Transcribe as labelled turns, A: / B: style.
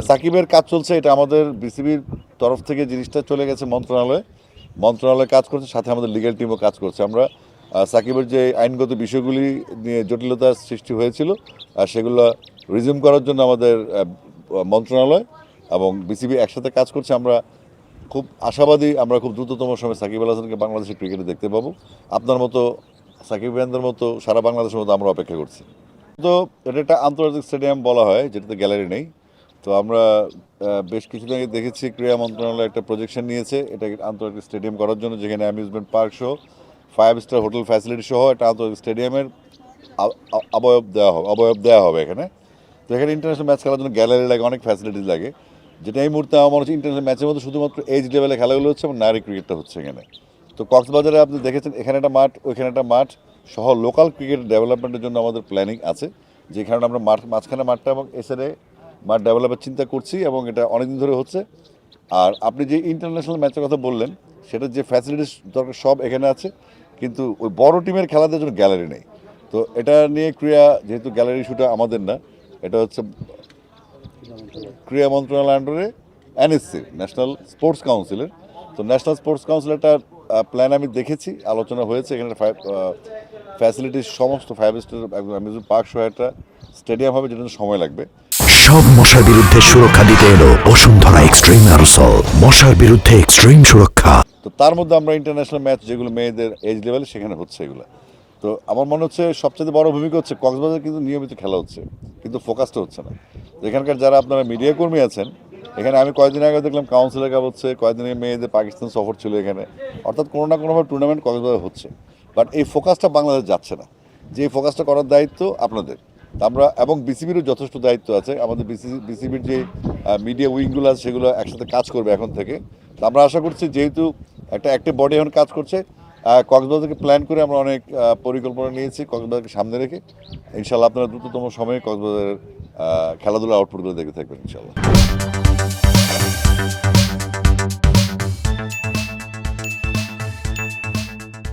A: সাকিবের কাজ চলছে, এটা আমাদের বিসিবির তরফ থেকে জিনিসটা চলে গেছে মন্ত্রণালয় কাজ করছে, সাথে আমাদের লিগ্যাল টিমও কাজ করছে। আমরা সাকিবের যে আইনগত বিষয়গুলি নিয়ে জটিলতার সৃষ্টি হয়েছিল সেগুলো রিজিউম করার জন্য আমাদের মন্ত্রণালয় এবং বিসিবি একসাথে কাজ করছে। আমরা খুব আশাবাদী, আমরা খুব দ্রুততম সময়ে সাকিব আল হাসানকে বাংলাদেশের ক্রিকেটে দেখতে পাবো। আপনার মতো সাকিব ভাইয়ানদের মতো সারা বাংলাদেশের মতো আমরা অপেক্ষা করছি। তো এটা একটা আন্তর্জাতিক স্টেডিয়াম বলা হয়, যেটাতে গ্যালারি নেই। তো আমরা বেশ কিছুদিন আগে দেখেছি ক্রীড়া মন্ত্রণালয় একটা প্রজেকশন নিয়েছে এটা আন্তর্জাতিক স্টেডিয়াম করার জন্য, যেখানে অ্যামিউজমেন্ট পার্ক সহ 5 স্টার হোটেল ফ্যাসিলিটি সহ একটা আন্তর্জাতিক স্টেডিয়ামের অবয়ব দেওয়া হবে এখানে। তো এখানে ইন্টারন্যাশনাল ম্যাচ খেলার জন্য গ্যালারি লাগে, অনেক ফ্যাসিলিটিস লাগে, যেটা এই মুহূর্তে আমার মনে হচ্ছে ইন্টারন্যাশনাল ম্যাচের মধ্যে শুধুমাত্র এজ লেভেলে খেলাগুলো হচ্ছে এবং নারী ক্রিকেটটা হচ্ছে এখানে। তো কক্সবাজারে আপনি দেখেছেন এখানে একটা মাঠ, ওইখানে একটা মাঠ সহ লোকাল ক্রিকেট ডেভেলপমেন্টের জন্য আমাদের প্ল্যানিং আছে, যে কারণে আমরা মাঝখানে মাঠটা এবং এসে মাঠ ডেভেলপের চিন্তা করছি এবং এটা অনেকদিন ধরে হচ্ছে। আর আপনি যে ইন্টারন্যাশনাল ম্যাচের কথা বললেন, সেটার যে ফ্যাসিলিটিস দরকার সব এখানে আছে, কিন্তু ওই বড় টিমের খেলাদের জন্য গ্যালারি নেই। তো এটা নিয়ে যেহেতু গ্যালারি ইস্যুটা আমাদের না, এটা হচ্ছে ক্রীড়া মন্ত্রণালয়ের আন্ডারে এনএসসি, ন্যাশনাল স্পোর্টস কাউন্সিলের। তো ন্যাশনাল স্পোর্টস কাউন্সিলের প্ল্যান আমি দেখেছি, আলোচনা হয়েছে। এখানে ফ্যাসিলিটিস সমস্ত 5 স্টার অ্যামিউজমেন্ট পার্ক সহ একটা স্টেডিয়াম হবে, যেটা সময় লাগবে।
B: সব মশার বিরুদ্ধে সুরক্ষা দিতে এলো বসুন্ধরা এক্সট্রিম অ্যারোসল, মশার বিরুদ্ধে এক্সট্রিম সুরক্ষা।
A: তো তার মধ্যে আমরা ইন্টারন্যাশনাল ম্যাচ যেগুলো মেয়েদের এজ লেভেলে সেখানে হচ্ছে এগুলো। তো আমার মনে হচ্ছে সবচেয়ে বড় ভূমিকা হচ্ছে কক্সবাজার কিন্তু নিয়মিত খেলা হচ্ছে, কিন্তু ফোকাসটা হচ্ছে না। এখানকার যারা আপনারা মিডিয়া কর্মী আছেন, এখানে আমি কয়েকদিন আগে দেখলাম কাউন্সিলের কাপ হচ্ছে, কয়েকদিন আগে মেয়েদের পাকিস্তান সফর ছিল এখানে, অর্থাৎ কোনো না কোনোভাবে টুর্নামেন্ট কক্সবাজার হচ্ছে, বাট এই ফোকাসটা বাংলাদেশ যাচ্ছে না। যে এই ফোকাসটা করার দায়িত্ব আপনাদের। আমরা এবং বিসিবিরও যথেষ্ট দায়িত্ব আছে, আমাদের বিসিবির যে মিডিয়া উইংগুলো আছে সেগুলো একসাথে কাজ করবে এখন থেকে। তো আমরা আশা করছি, যেহেতু একটা অ্যাক্টিভ বডি এখন কাজ করছে, কক্সবাজারকে প্ল্যান করে আমরা অনেক পরিকল্পনা নিয়েছি কক্সবাজারকে সামনে রেখে। ইনশাল্লাহ আপনারা দ্রুততম সময়ে কক্সবাজারের খেলাধুলার আউটপুটগুলো দেখে থাকবেন ইনশাল্লাহ।